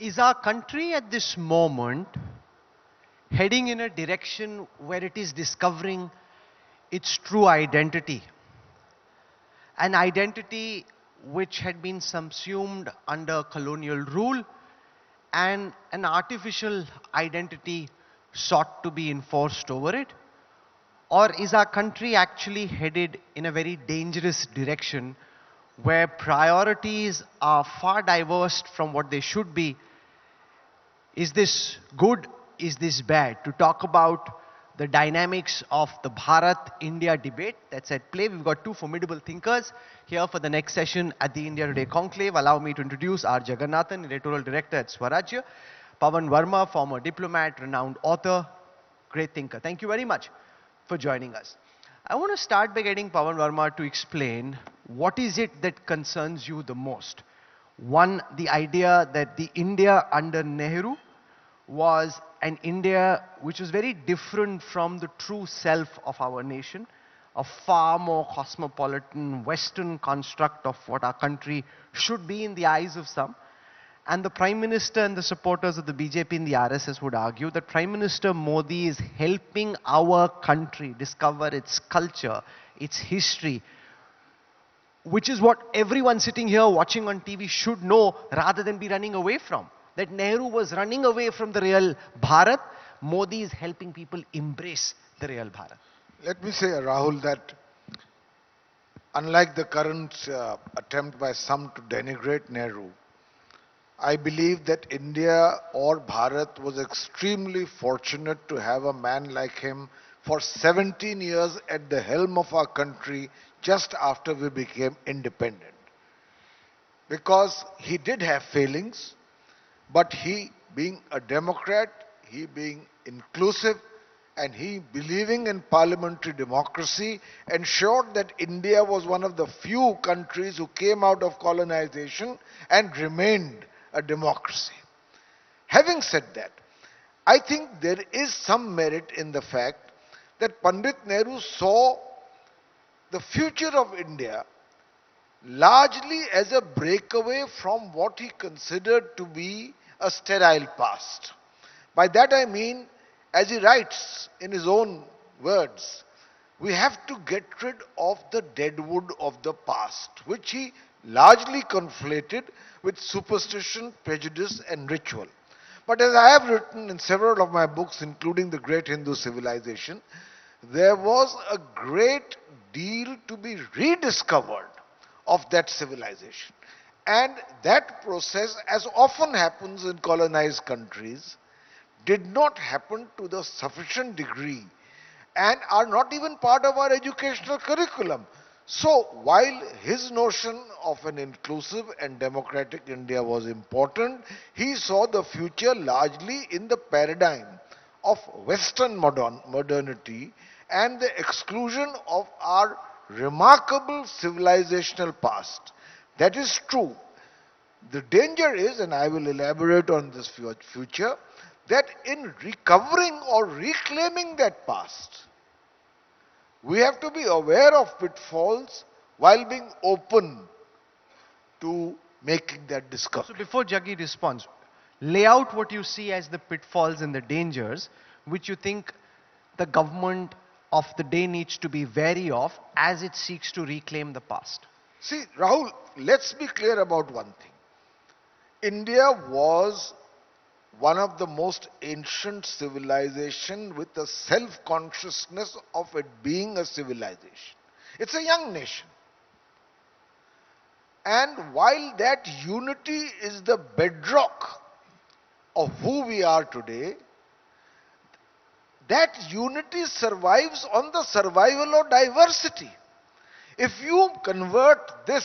Is our country at this moment heading in a direction where it is discovering its true identity? An identity which had been subsumed under colonial rule and an artificial identity sought to be enforced over it? Or is our country actually headed in a very dangerous direction where priorities are far diverse from what they should be? Is this good? Is this bad? To talk about the dynamics of the Bharat-India debate that's at play, we've got two formidable thinkers here for the next session at the India Today Conclave. Allow me to introduce R. Jagannathan, editorial director at Swarajya; Pawan Verma, former diplomat, renowned author, great thinker. Thank you very much for joining us. I want to start by getting Pawan Verma to explain what is it that concerns you the most. One, the idea that the India under Nehru was an India which was very different from the true self of our nation, a far more cosmopolitan Western construct of what our country should be in the eyes of some. And the Prime Minister and the supporters of the BJP and the RSS would argue that Prime Minister Modi is helping our country discover its culture, its history, which is what everyone sitting here watching on TV should know rather than be running away from. That Nehru was running away from the real Bharat. Modi is helping people embrace the real Bharat. Let me say, Rahul, that unlike the current attempt by some to denigrate Nehru, I believe that India or Bharat was extremely fortunate to have a man like him for 17 years at the helm of our country just after we became independent. Because he did have failings, but he being a Democrat, he being inclusive, and he believing in parliamentary democracy ensured that India was one of the few countries who came out of colonization and remained a democracy. Having said that, I think there is some merit in the fact that Pandit Nehru saw the future of India largely as a breakaway from what he considered to be a sterile past. By that I mean, as he writes in his own words, we have to get rid of the deadwood of the past, which he largely conflated with superstition, prejudice, and ritual. But as I have written in several of my books, including The Great Hindu Civilization, there was a great deal to be rediscovered of that civilization. And that process, as often happens in colonized countries, did not happen to the sufficient degree and are not even part of our educational curriculum. So, while his notion of an inclusive and democratic India was important, he saw the future largely in the paradigm of Western modernity and the exclusion of our remarkable civilizational past. That is true. The danger is, and I will elaborate on this future, that in recovering or reclaiming that past, we have to be aware of pitfalls while being open to making that discovery. So before Jaggi responds, lay out what you see as the pitfalls and the dangers which you think the government of the day needs to be wary of as it seeks to reclaim the past. See, Rahul, let's be clear about one thing. India was one of the most ancient civilization with a self-consciousness of it being a civilization. It's a young nation. And while that unity is the bedrock of who we are today, that unity survives on the survival of diversity. If you convert this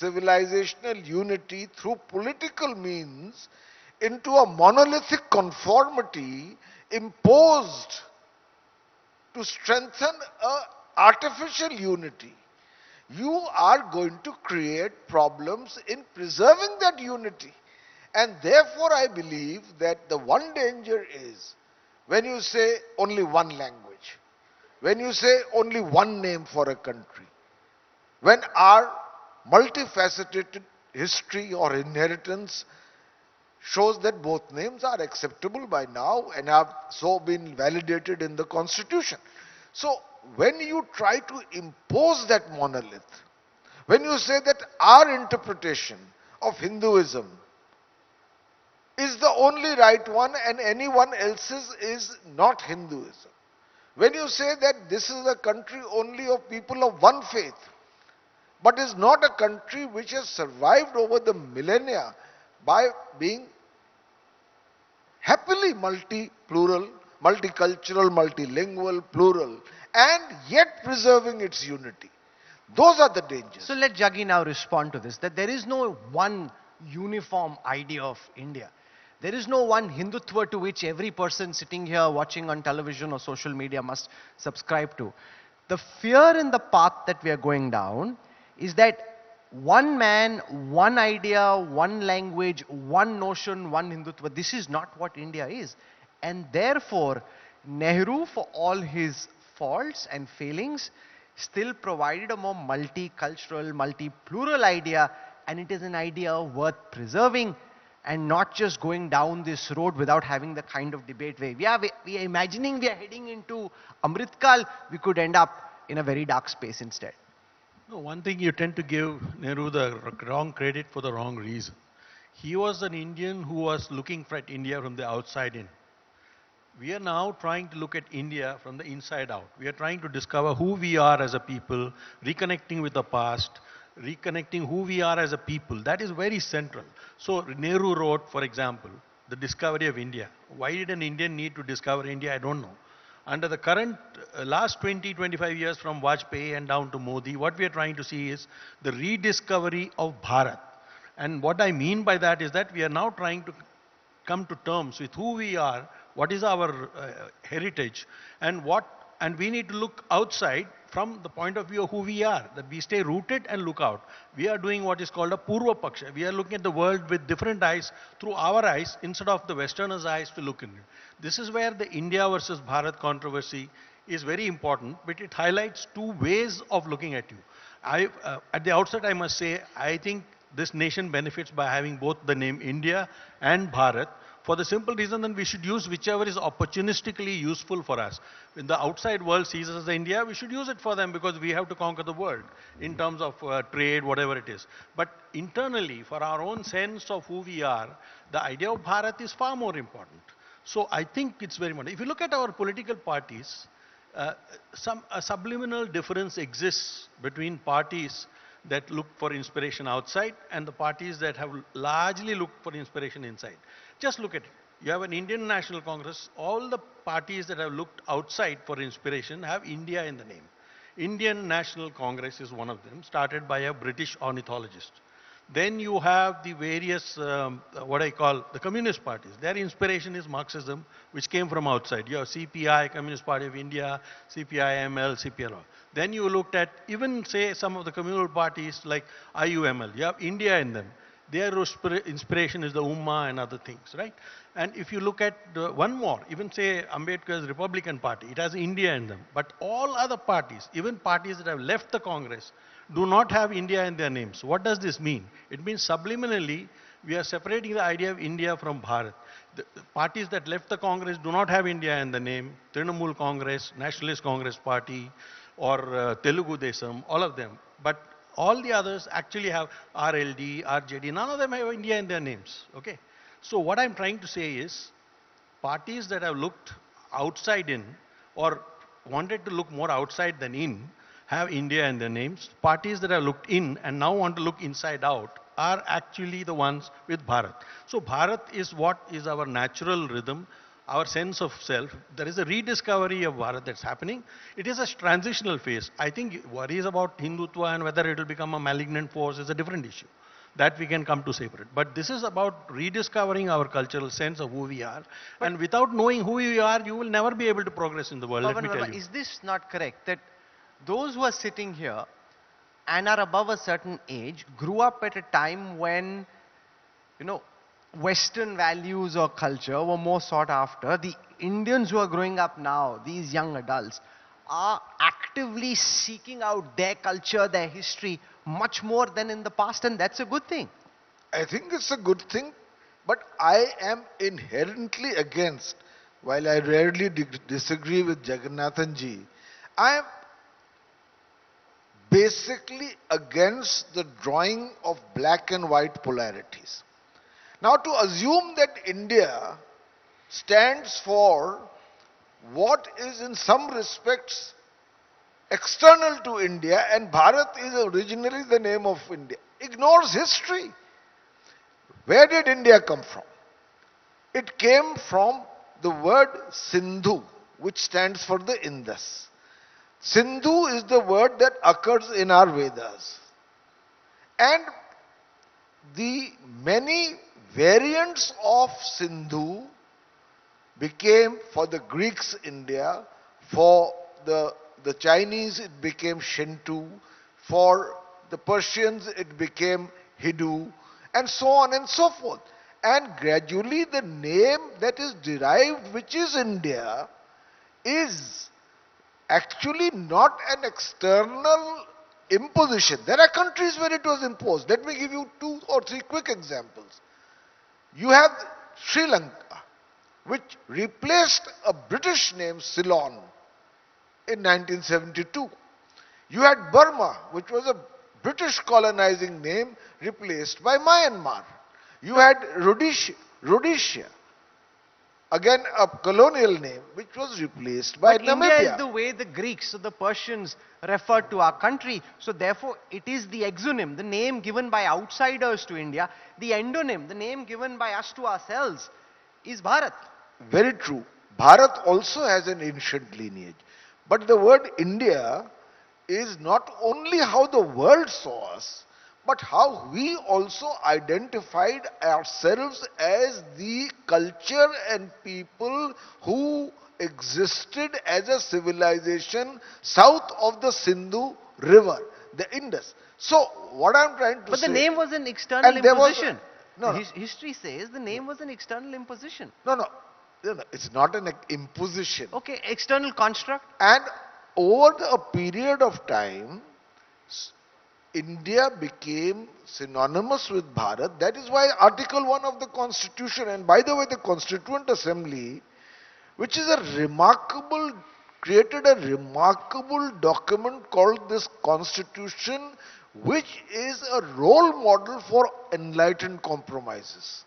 civilizational unity through political means into a monolithic conformity imposed to strengthen an artificial unity, you are going to create problems in preserving that unity. And therefore I believe that the one danger is when you say only one language, when you say only one name for a country, when our multifaceted history or inheritance shows that both names are acceptable by now and have so been validated in the constitution. So when you try to impose that monolith, when you say that our interpretation of Hinduism is the only right one and anyone else's is not Hinduism, when you say that this is a country only of people of one faith, but is not a country which has survived over the millennia by being happily multi-plural, multicultural, multilingual, plural, and yet preserving its unity. Those are the dangers. So let Jaggi now respond to this, that there is no one uniform idea of India. There is no one Hindutva to which every person sitting here watching on television or social media must subscribe to. The fear in the path that we are going down is that one man, one idea, one language, one notion, one Hindutva, this is not what India is. And therefore, Nehru, for all his faults and failings, still provided a more multicultural, multi-plural idea, and it is an idea worth preserving and not just going down this road without having the kind of debate where we are imagining we are heading into Amritkal, we could end up in a very dark space instead. No, one thing you tend to give Nehru the wrong credit for the wrong reason. He was an Indian who was looking at India from the outside in. We are now trying to look at India from the inside out. We are trying to discover who we are as a people, reconnecting with the past, reconnecting who we are as a people. That is very central. So Nehru wrote, for example, The Discovery of India. Why did an Indian need to discover India? I don't know. Under the current last 20-25 years from Vajpayee and down to Modi, what we are trying to see is the rediscovery of Bharat. And what I mean by that is that we are now trying to come to terms with who we are, what is our heritage, and we need to look outside from the point of view of who we are, that we stay rooted and look out. We are doing what is called a Purva Paksha. We are looking at the world with different eyes, through our eyes, instead of the Westerners' eyes to look in it. This is where the India versus Bharat controversy is very important, but it highlights two ways of looking at you. At the outset, I must say, I think this nation benefits by having both the name India and Bharat, for the simple reason that we should use whichever is opportunistically useful for us. When the outside world sees us as India, we should use it for them because we have to conquer the world in terms of trade, whatever it is. But internally, for our own sense of who we are, the idea of Bharat is far more important. So I think it's very important. If you look at our political parties, a subliminal difference exists between parties that look for inspiration outside and the parties that have largely looked for inspiration inside. Just look at it. You have an Indian National Congress. All the parties that have looked outside for inspiration have India in the name. Indian National Congress is one of them, started by a British ornithologist. Then you have the various, what I call the communist parties. Their inspiration is Marxism, which came from outside. You have CPI, Communist Party of India, CPI-ML, CPLO. Then you looked at even, say, some of the communal parties like IUML. You have India in them. Their inspiration is the Ummah and other things, right? And if you look at one more, even say Ambedkar's Republican Party, it has India in them. But all other parties, even parties that have left the Congress, do not have India in their names. What does this mean? It means subliminally, we are separating the idea of India from Bharat. The parties that left the Congress do not have India in the name. Trinamool Congress, Nationalist Congress Party, or Telugu Desam, all of them. But all the others actually have RLD, RJD, none of them have India in their names. Okay? So what I'm trying to say is, parties that have looked outside in, or wanted to look more outside than in, have India in their names. Parties that have looked in and now want to look inside out are actually the ones with Bharat. So Bharat is what is our natural rhythm, our sense of self. There is a rediscovery of Bharat that's happening. It is a transitional phase. I think worries about Hindutva and whether it will become a malignant force is a different issue. That we can come to separate. But this is about rediscovering our cultural sense of who we are. But and without knowing who you are, you will never be able to progress in the world, let me tell you. Is this not correct? That those who are sitting here and are above a certain age grew up at a time when, Western values or culture were more sought after. The Indians who are growing up now, these young adults, are actively seeking out their culture, their history, much more than in the past, and that's a good thing. I think it's a good thing But I am inherently against, while I rarely disagree with Jagannathan ji, I am basically against the drawing of black and white polarities. Now, to assume that India stands for what is in some respects external to India and Bharat is originally the name of India ignores history. Where did India come from? It came from the word Sindhu, which stands for the Indus. Sindhu is the word that occurs in our Vedas. And the many variants of Sindhu became for the Greeks India, for the Chinese it became Shinto, for the Persians it became Hindu, and so on and so forth. And gradually the name that is derived, which is India, is actually not an external imposition. There are countries where it was imposed. Let me give you 2 or 3 quick examples. You have Sri Lanka, which replaced a British name, Ceylon, in 1972. You had Burma, which was a British colonizing name, replaced by Myanmar. You had Rhodesia, again a colonial name, which was replaced by But Namibia. India is the way the Greeks, so the Persians referred to our country. So therefore, it is the exonym, the name given by outsiders to India. The endonym, the name given by us to ourselves, is Bharat. Very true. Bharat also has an ancient lineage. But the word India is not only how the world saw us, but how we also identified ourselves as the culture and people who existed as a civilization south of the Sindhu river, the Indus. So, what I'm trying to But say... the name was an external and there was- imposition. no, The no. history says the name was an external imposition. No, it's not an imposition. Okay, external construct. And over a period of time, India became synonymous with Bharat. That is why Article 1 of the Constitution, and by the way, the Constituent Assembly, which is created a remarkable document called this Constitution, which is a role model for enlightened compromises,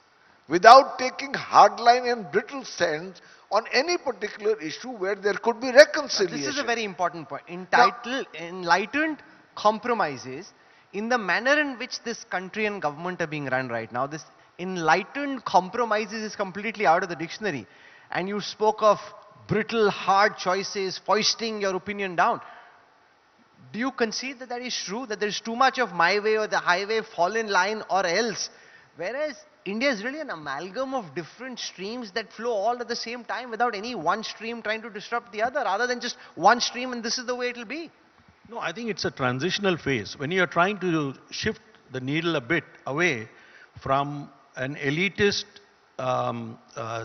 without taking hardline and brittle stance on any particular issue where there could be reconciliation. This is a very important point. Enlightened compromises in the manner in which this country and government are being run right now. This enlightened compromises is completely out of the dictionary. And you spoke of brittle, hard choices, foisting your opinion down. Do you concede that that is true? That there is too much of my way or the highway, fall in line or else? Whereas India is really an amalgam of different streams that flow all at the same time without any one stream trying to disrupt the other, rather than just one stream and this is the way it will be. No, I think it's a transitional phase. When you're trying to shift the needle a bit away from an elitist,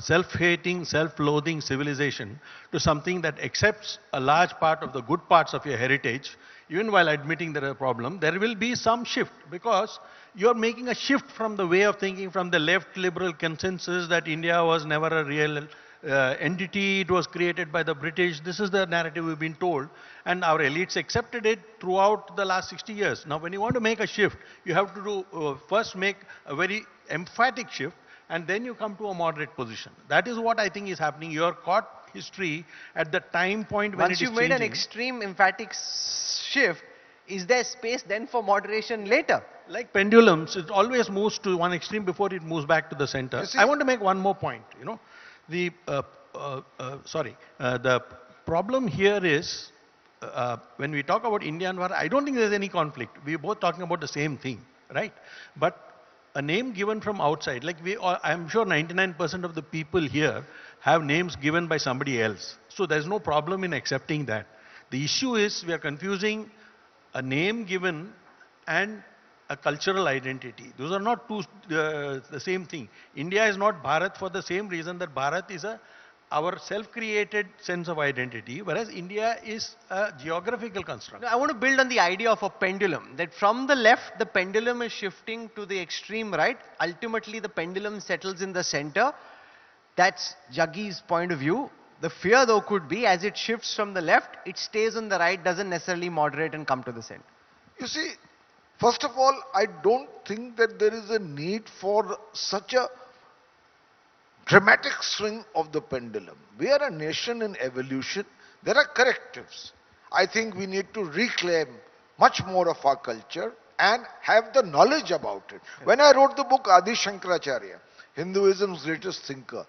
self-hating, self-loathing civilization to something that accepts a large part of the good parts of your heritage, even while admitting there is a problem, there will be some shift because you're making a shift from the way of thinking from the left liberal consensus that India was never a real entity, it was created by the British. This is the narrative we've been told, and our elites accepted it throughout the last 60 years. Now, when you want to make a shift, you have to first make a very emphatic shift, and then you come to a moderate position. That is what I think is happening. You are caught history at the time point when Once it is you've made an changing. extreme emphatic shift, is there space then for moderation later? Like pendulums, it always moves to one extreme before it moves back to the center. You see- I want to make one more point. The problem here is when we talk about India and Bharat, I don't think there's any conflict. We're both talking about the same thing, right? But a name given from outside, like I'm sure 99% of the people here have names given by somebody else. So there's no problem in accepting that. The issue is we are confusing a name given and a cultural identity. Those are not the same thing. India is not Bharat for the same reason that Bharat is a our self-created sense of identity, whereas India is a geographical construct. No, I want to build on the idea of a pendulum, that from the left, the pendulum is shifting to the extreme right. Ultimately, the pendulum settles in the center. That's Jaggi's point of view. The fear, though, could be as it shifts from the left, it stays on the right, doesn't necessarily moderate and come to the center. You see, first of all, I don't think that there is a need for such a dramatic swing of the pendulum. We are a nation in evolution. There are correctives. I think we need to reclaim much more of our culture and have the knowledge about it. When I wrote the book Adi Shankaracharya, Hinduism's greatest thinker,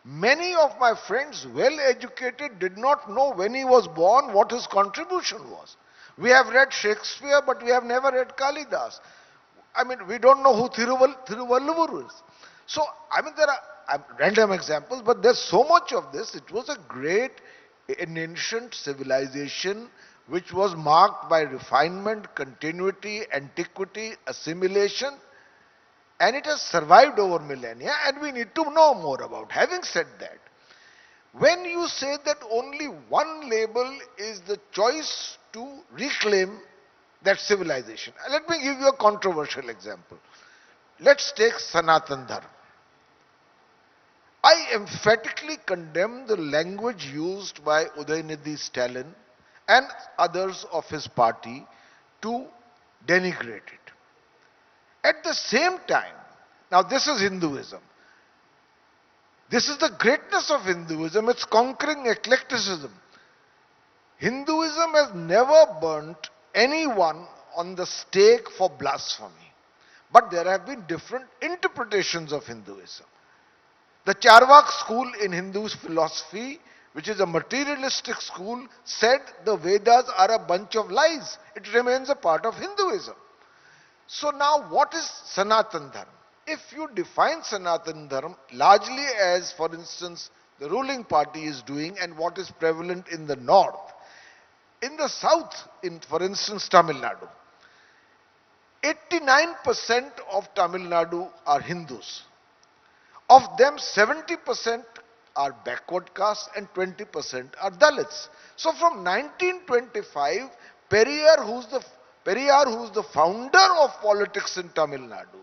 many of my friends, well educated, did not know when he was born what his contribution was. We have read Shakespeare, but we have never read Kalidas. I mean, we don't know who Thiruvalluvar is. So, I mean, there are random examples, but there's so much of this. It was a great an ancient civilization which was marked by refinement, continuity, antiquity, assimilation, and it has survived over millennia, and we need to know more about it. Having said that, when you say that only one label is the choice to reclaim that civilization, let me give you a controversial example. Let's take Sanatan Dharma. I emphatically condemn the language used by Udayanidhi Stalin and others of his party to denigrate it. At the same time, now this is Hinduism. This is the greatness of Hinduism, it's conquering eclecticism. Hinduism has never burnt anyone on the stake for blasphemy. But there have been different interpretations of Hinduism. The Charvak school in Hindu philosophy, which is a materialistic school, said the Vedas are a bunch of lies. It remains a part of Hinduism. So now what is Sanatan Dharma? If you define Sanatan Dharma largely as, for instance, the ruling party is doing and what is prevalent in the north, in the south, in for instance Tamil Nadu, 89% of Tamil Nadu are Hindus. Of them, 70% are backward caste and 20% are Dalits. So from 1925, Periyar, who's the founder of politics in Tamil Nadu,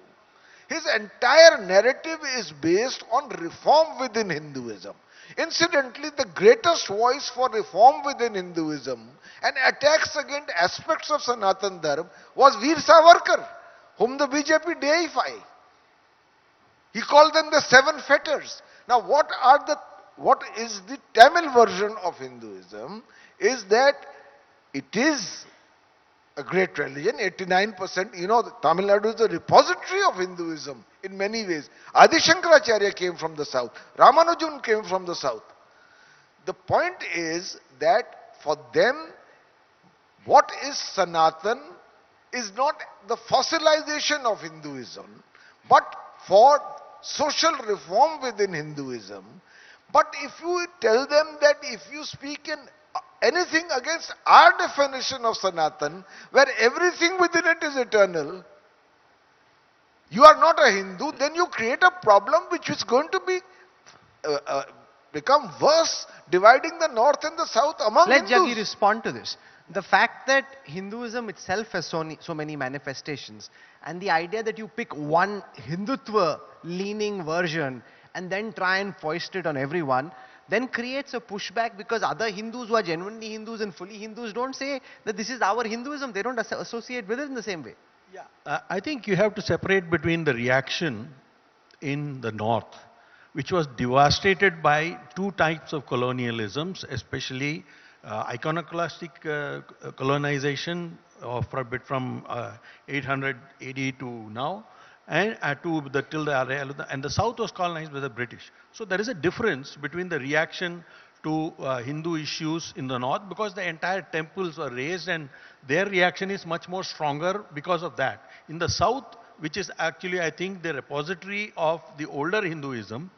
his entire narrative is based on reform within Hinduism. Incidentally, the greatest voice for reform within Hinduism and attacks against aspects of Sanatan Dharma was Veer Savarkar, whom the BJP deify. He called them the seven fetters. Now what is the Tamil version of Hinduism is that it is a great religion, 89%, Tamil Nadu is the repository of Hinduism in many ways. Adi Shankaracharya came from the south, Ramanujan came from the south. The point is that for them, what is Sanatan is not the fossilization of Hinduism, but for social reform within Hinduism. But if you tell them that if you speak in anything against our definition of Sanatan, where everything within it is eternal, you are not a Hindu, then you create a problem which is going to be become worse, dividing the north and the south among Let Hindus. Jaggi respond to this. The fact that Hinduism itself has so many manifestations, and the idea that you pick one Hindutva leaning version and then try and foist it on everyone, then creates a pushback, because other Hindus who are genuinely Hindus and fully Hindus don't say that this is our Hinduism. They don't associate with it in the same way. Yeah, I think you have to separate between the reaction in the north, which was devastated by two types of colonialisms, especially iconoclastic colonization for a bit from 800 AD to now, and till the era, and the south was colonized by the British. So there is a difference between the reaction to Hindu issues in the north, because the entire temples were razed and their reaction is much more stronger because of that. In the south, which is actually, I think, the repository of the older Hinduism,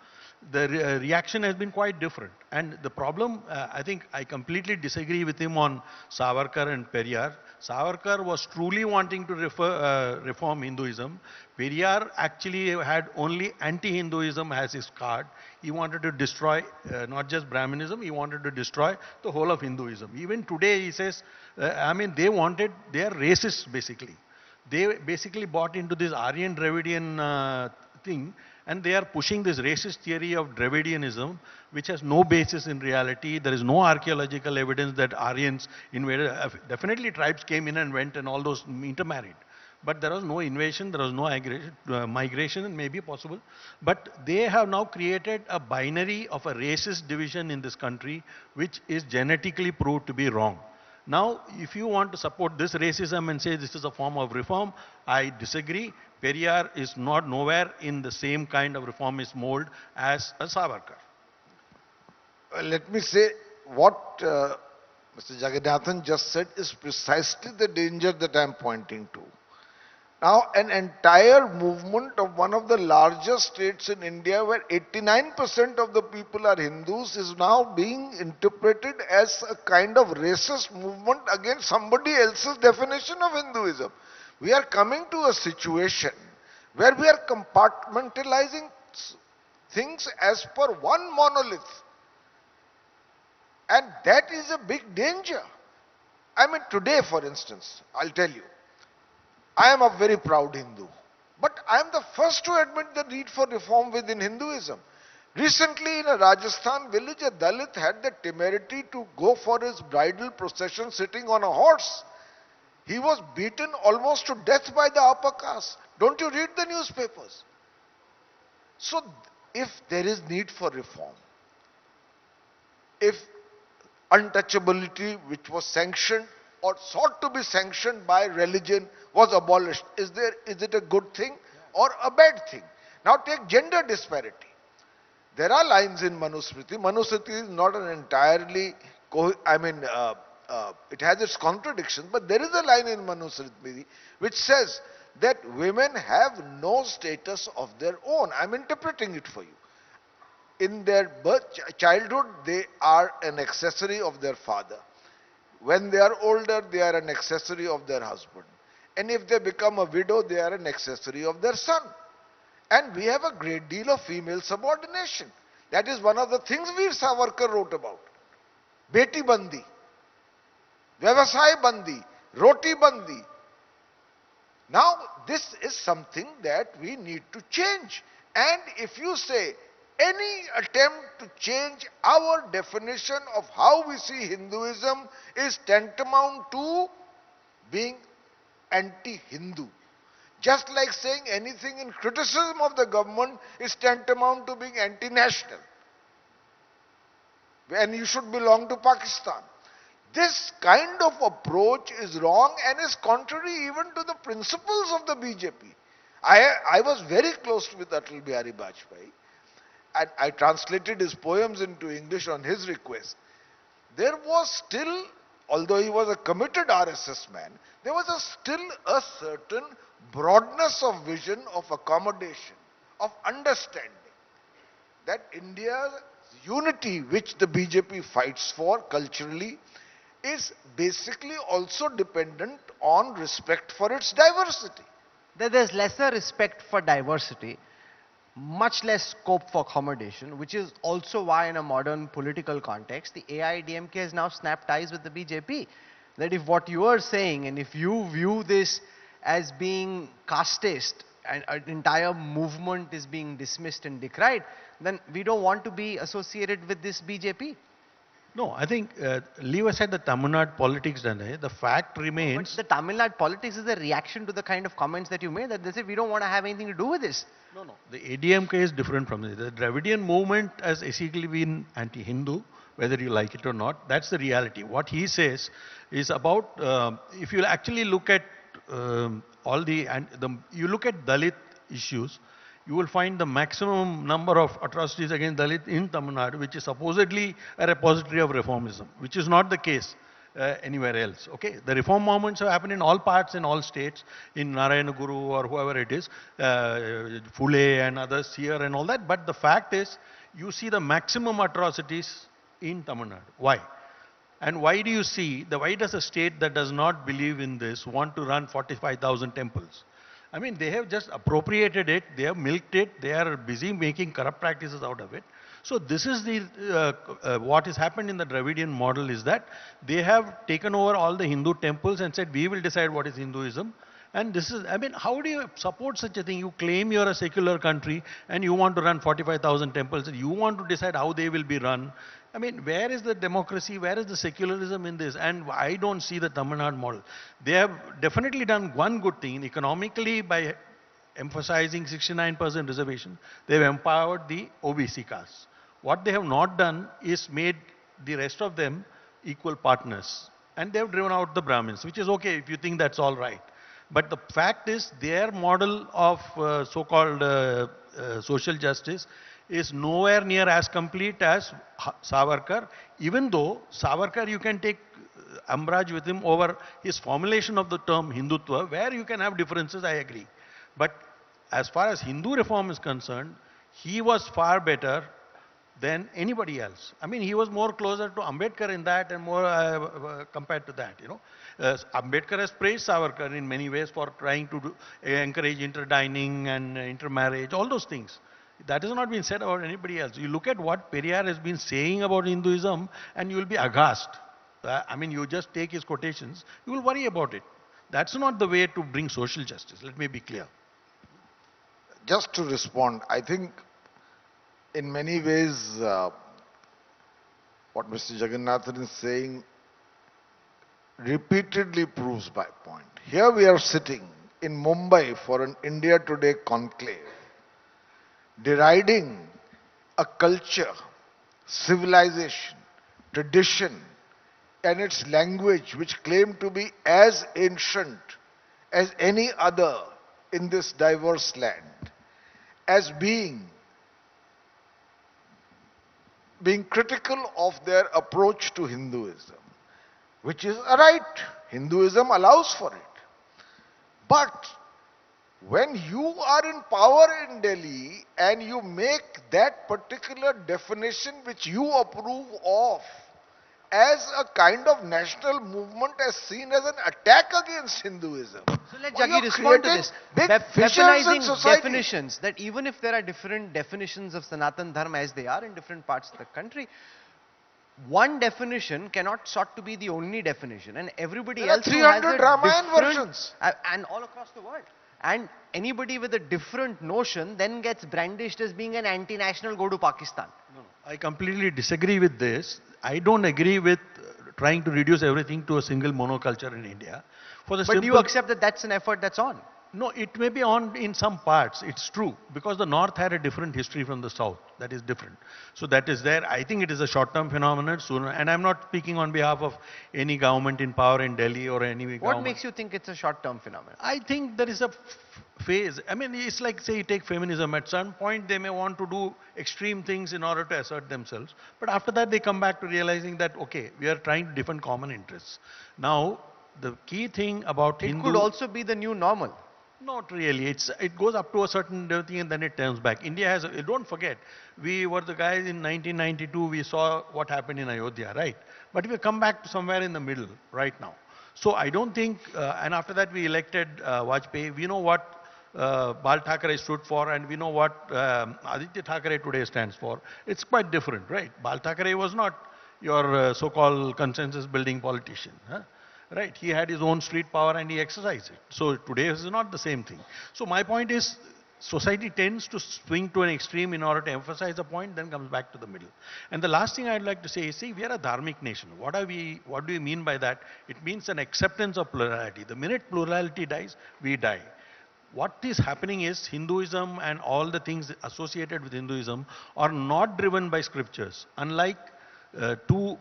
the reaction has been quite different. And the problem, I think I completely disagree with him on Savarkar and Periyar. Savarkar was truly wanting to reform Hinduism. Periyar actually had only anti-Hinduism as his card. He wanted to destroy not just Brahminism, he wanted to destroy the whole of Hinduism. Even today he says, they are racists basically. They basically bought into this Aryan Dravidian thing, and they are pushing this racist theory of Dravidianism, which has no basis in reality. There is no archaeological evidence that Aryans invaded. Definitely tribes came in and went and all those intermarried. But there was no invasion, there was no migration, and maybe possible. But they have now created a binary of a racist division in this country, which is genetically proved to be wrong. Now, if you want to support this racism and say this is a form of reform, I disagree. Periyar is not nowhere in the same kind of reformist mold as a Savarkar. Let me say what Mr. Jagannathan just said is precisely the danger that I am pointing to. Now, an entire movement of one of the largest states in India, where 89% of the people are Hindus, is now being interpreted as a kind of racist movement against somebody else's definition of Hinduism. We are coming to a situation where we are compartmentalizing things as per one monolith. And that is a big danger. I mean, today, for instance, I'll tell you, I am a very proud Hindu. But I am the first to admit the need for reform within Hinduism. Recently, in a Rajasthan village, a Dalit had the temerity to go for his bridal procession sitting on a horse. He was beaten almost to death by the upper caste. Don't you read the newspapers? So, if there is need for reform, if untouchability, which was sanctioned or sought to be sanctioned by religion, was abolished, is it a good thing or a bad thing? Now take gender disparity. There are lines in Manusmriti. Manusmriti is not an entirely, it has its contradictions, but there is a line in Manusmriti which says that women have no status of their own. I'm interpreting it for you. In their childhood, they are an accessory of their father. When they are older, they are an accessory of their husband. And if they become a widow, they are an accessory of their son. And we have a great deal of female subordination. That is one of the things Veer Savarkar wrote about. Beti Bandi, Vyavasai Bandi, Roti Bandi. Now, this is something that we need to change. And if you say any attempt to change our definition of how we see Hinduism is tantamount to being anti-Hindu. Just like saying anything in criticism of the government is tantamount to being anti-national. And you should belong to Pakistan. This kind of approach is wrong and is contrary even to the principles of the BJP. I was very close with Atal Bihari Vajpayee, and I translated his poems into English on his request. There was still, although he was a committed RSS man, there was still a certain broadness of vision, of accommodation, of understanding that India's unity, which the BJP fights for culturally, is basically also dependent on respect for its diversity. There's lesser respect for diversity, much less scope for accommodation, which is also why in a modern political context, the AIDMK has now snapped ties with the BJP. That if what you are saying, and if you view this as being casteist, and an entire movement is being dismissed and decried, then we don't want to be associated with this BJP. No, I think leave aside the Tamil Nadu politics, Dane, the fact remains. But the Tamil Nadu politics is a reaction to the kind of comments that you made, that they say we don't want to have anything to do with this. No. The ADMK is different from this. The Dravidian movement has basically been anti-Hindu, whether you like it or not. That's the reality. What he says is about, if you actually look at you look at Dalit issues, you will find the maximum number of atrocities against Dalit in Tamil Nadu, which is supposedly a repository of reformism, which is not the case anywhere else. Okay, the reform movements have happened in all parts, in all states, in Narayana Guru or whoever it is, Phule and others here and all that. But the fact is, you see the maximum atrocities in Tamil Nadu. Why? And why do you see, why does a state that does not believe in this want to run 45,000 temples? I mean, they have just appropriated it, they have milked it, they are busy making corrupt practices out of it. So this is what has happened in the Dravidian model is that they have taken over all the Hindu temples and said, we will decide what is Hinduism. And this is, I mean, how do you support such a thing? You claim you're a secular country and you want to run 45,000 temples. You want to decide how they will be run. I mean, where is the democracy? Where is the secularism in this? And I don't see the Tamil Nadu model. They have definitely done one good thing economically by emphasizing 69% reservation. They've empowered the OBC caste. What they have not done is made the rest of them equal partners. And they have driven out the Brahmins, which is okay if you think that's all right. But the fact is their model of so-called social justice is nowhere near as complete as Savarkar, even though Savarkar you can take umbrage with him over his formulation of the term Hindutva, where you can have differences, I agree. But as far as Hindu reform is concerned, he was far better than anybody else. I mean, he was more closer to Ambedkar in that and more compared to that, you know. Ambedkar has praised Savarkar in many ways for trying to encourage interdining and intermarriage, all those things. That has not been said about anybody else. You look at what Periyar has been saying about Hinduism and you will be aghast. I mean, you just take his quotations, you will worry about it. That's not the way to bring social justice. Let me be clear. Just to respond, I think in many ways what Mr. Jagannathan is saying repeatedly proves my point. Here we are sitting in Mumbai for an India Today conclave, deriding a culture, civilization, tradition, and its language which claim to be as ancient as any other in this diverse land, as being critical of their approach to Hinduism, which is a right. Hinduism allows for it. But when you are in power in Delhi and you make that particular definition which you approve of as a kind of national movement as seen as an attack against Hinduism. So let Jaggi respond to this. Weaponizing definitions, that even if there are different definitions of Sanatan Dharma as they are in different parts of the country, one definition cannot sought to be the only definition, and everybody there else are who has 300 a Ramayan different, versions. And all across the world. And anybody with a different notion then gets brandished as being an anti-national, go to Pakistan. No, I completely disagree with this. I don't agree with trying to reduce everything to a single monoculture in India. But do you accept that that's an effort that's on? No, it may be on in some parts, it's true, because the North had a different history from the South. That is different. So that is there. I think it is a short-term phenomenon sooner, and I'm not speaking on behalf of any government in power in Delhi or any government. What makes you think it's a short-term phenomenon? I think there is a phase. I mean, it's like, say, you take feminism. At some point, they may want to do extreme things in order to assert themselves. But after that, they come back to realizing that, okay, we are trying to defend common interests. Now, the key thing about It could also be the new normal. Not really. It goes up to a certain thing and then it turns back. India has, don't forget, we were the guys in 1992, we saw what happened in Ayodhya, right? But we come back to somewhere in the middle right now. So I don't think, and after that we elected Vajpayee, we know what Bal Thackeray stood for and we know what Aditya Thackeray today stands for. It's quite different, right? Bal Thackeray was not your so-called consensus building politician. Huh? Right, he had his own street power and he exercised it. So today is not the same thing. So my point is, society tends to swing to an extreme in order to emphasize a point, then comes back to the middle. And the last thing I'd like to say is, see, we are a dharmic nation. What do we mean by that? It means an acceptance of plurality. The minute plurality dies, we die. What is happening is Hinduism and all the things associated with Hinduism are not driven by scriptures, unlike two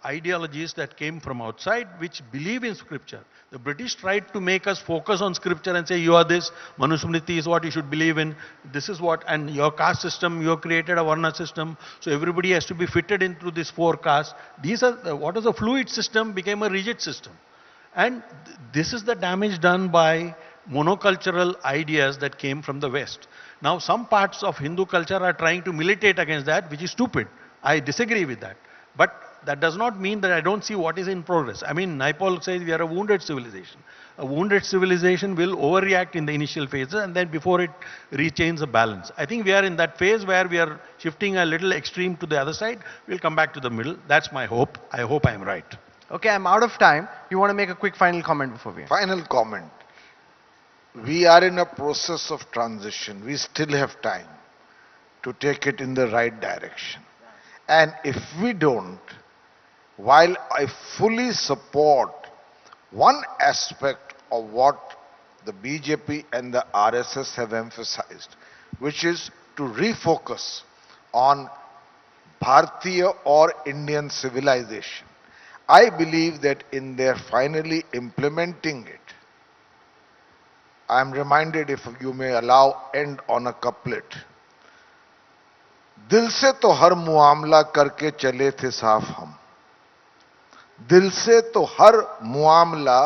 ideologies that came from outside which believe in scripture. The British tried to make us focus on scripture and say, you are this, Manusmriti is what you should believe in, this is what, and your caste system, you have created a Varna system, so everybody has to be fitted into this four castes. These are, what is a fluid system became a rigid system. And this is the damage done by monocultural ideas that came from the West. Now, some parts of Hindu culture are trying to militate against that, which is stupid. I disagree with that. But that does not mean that I don't see what is in progress. I mean, Naipaul says we are a wounded civilization. A wounded civilization will overreact in the initial phases and then before it regains a balance. I think we are in that phase where we are shifting a little extreme to the other side. We'll come back to the middle. That's my hope. I hope I am right. Okay, I'm out of time. You want to make a quick final comment before we end? Final comment. We are in a process of transition. We still have time to take it in the right direction. And if we don't, while I fully support one aspect of what the BJP and the RSS have emphasized, which is to refocus on Bhartiya or Indian civilization, I believe that in their finally implementing it, I am reminded, if you may allow, end on a couplet. दिल से तो हर मुआमला करके चले थे साफ हम, दिल से तो हर मुआमला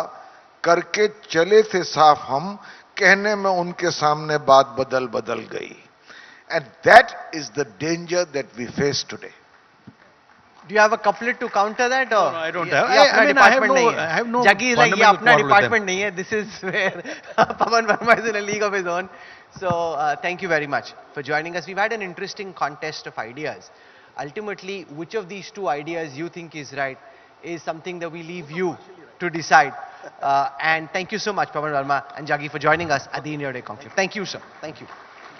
करके चले थे साफ हम, कहने में उनके सामने बात बदल बदल गई. And that is the danger that we face today. Do you have a couplet to counter that? Or? No, I don't ये have. अपना I mean, department I have no Jaggi is like, ये fundamental अपना quarrel with department them. नहीं है. This is where Pawan Verma is in a league of his own. So thank you very much for joining us. We've had an interesting contest of ideas. Ultimately, which of these two ideas you think is right is something that we leave you to decide. And thank you so much, Pawan Verma and Jaggi, for joining us at the India Day Conclave. Thank you, sir. Thank you.